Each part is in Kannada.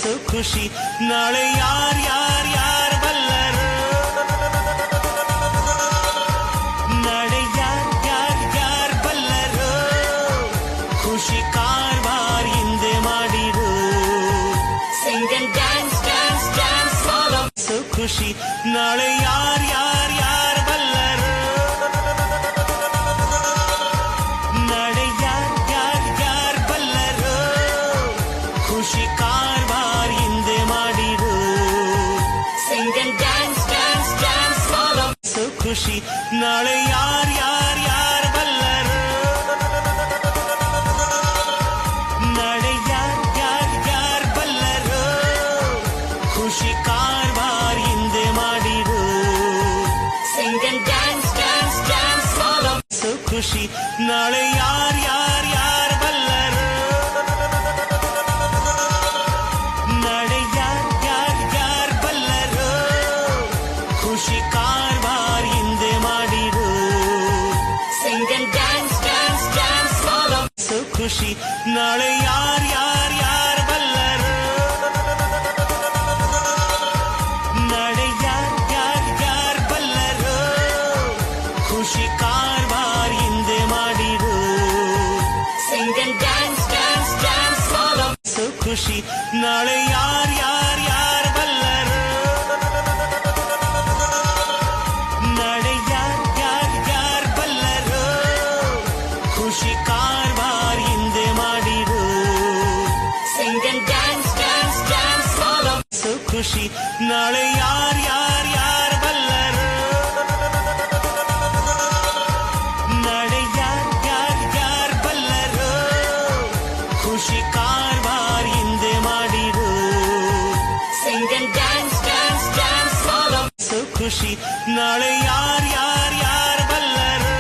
ಖುಷಿ ನಾಳೆ ಯಾರ್ ಯಾರ್ ಯಾರ್ ಬಲ್ಲರು ನಾಳೆ ಯಾರ್ ಯಾರ್ ಯಾರ್ ಬಲ್ಲರು ಖುಷಿ ಕಾರ್ಬಾರ್ ಹಿಂದೆ ಮಾಡಿರು Singh and dance dance dance all of so ಖುಷಿ ನಾಳೆ ಯಾರ್ ಯಾರ್ ಯಾರ್ ಬಲ್ಲರು ನಾಳೆ ಯಾರ್ ಯಾರ್ ಯಾರ್ ಬಲ್ಲರು ಖುಷಿ ಕಾರ್ಬಾರ್ ಹಿಂದೆ ಮಾಡಿರು Singh and dance dance dance all of so ಖುಷಿ ನಾಳೆ ಯಾರ್ ಯಾರ್ ಯಾರ್ ಬಲ್ಲರು ನಾಳೆ ಯಾರ್ ಯಾರ್ ಯಾರ್ ಬಲ್ಲರು ಖುಷಿ ಕಾರ್ಬಾರ್ ಹಿಂದೆ ಮಾಡಿರು Singh and dance dance dance all of so ಖುಷಿ ನಾಳೆ ಯಾರ್ ಯಾರ್ ಯಾರ್ ಬಲ್ಲರು ನಾಳೆ ಯಾರ್ ಯಾರ್ ಯಾರ್ ಬಲ್ಲರು ಖುಷಿ ಕಾರ್ಬಾರ್ ಹಿಂದೆ ಮಾಡಿರು Singh and dance dance dance all of so ಖುಷಿ ನಾಳೆ ಯಾರ್ ಯಾರ್ ಯಾರ್ ಬಲ್ಲರು ನಾಳೆ ಯಾರ್ ಯಾರ್ ಯಾರ್ ಬಲ್ಲರು ಖುಷಿ ಕಾರ್ಬಾರ್ ಹಿಂದೆ ಮಾಡಿರು Singh and dance dance dance all of so ಖುಷಿ ನಾಳೆ ಯಾರ್ ಯಾರ್ ಯಾರ್ ಬಲ್ಲರು ನಾಳೆ ಯಾರ್ ಯಾರ್ ಯಾರ್ ಬಲ್ಲರು ಖುಷಿ ಕಾರ್ಬಾರ್ ಹಿಂದೆ ಮಾಡಿರು Singh and dance dance dance all of so ಖುಷಿ ನಾಳೆ ಯಾರ್ ಯಾರ್ ಯಾರ್ ಬಲ್ಲರು ನಾಳೆ ಯಾರ್ ಯಾರ್ ಯಾರ್ ಬಲ್ಲರು ಖುಷಿ ಕಾರ್ಬಾರ್ ಹಿಂದೆ ಮಾಡಿರು Singh and dance dance dance all of so ಖುಷಿ ನಾಳೆ ಯಾರ್ ಯಾರ್ ಯಾರ್ ಬಲ್ಲರು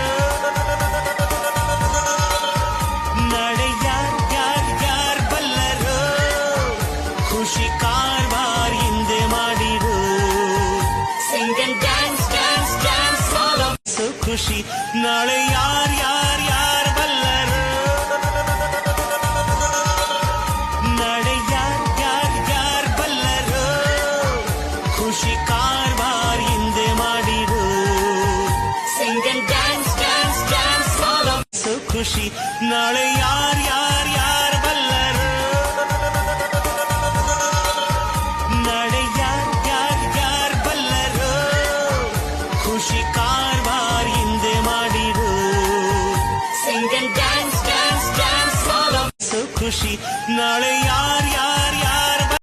ನಾಳೆ ಯಾರ್ ಯಾರ್ ಯಾರ್ ಬಲ್ಲರು ಖುಷಿ ಕಾರ್ಬಾರ್ ಹಿಂದೆ ಮಾಡಿರು Singh and dance dance dance all of so ಖುಷಿ ನಾಳೆ ಯಾರ್ ಯಾರ್ ಯಾರ್ ಬಲ್ಲರು ನಾಳೆ ಯಾರ್ ಯಾರ್ ಯಾರ್ ಬಲ್ಲರು ಖುಷಿ ಕಾರ್ಬಾರ್ ಹಿಂದೆ ಮಾಡಿರು Singh and dance dance dance all of so ಖುಷಿ ನಾಳೆ ಯಾರ್ ಯಾರ್ ಯಾರ್ ಬಲ್ಲರು ನಾಳೆ ಯಾರ್ ಯಾರ್ ಯಾರ್ ಬಲ್ಲರು ಖುಷಿ ಕಾರ್ಬಾರ್ ಹಿಂದೆ ಮಾಡಿರು Singh and dance dance dance all of so ಖುಷಿ ನಾಳೆ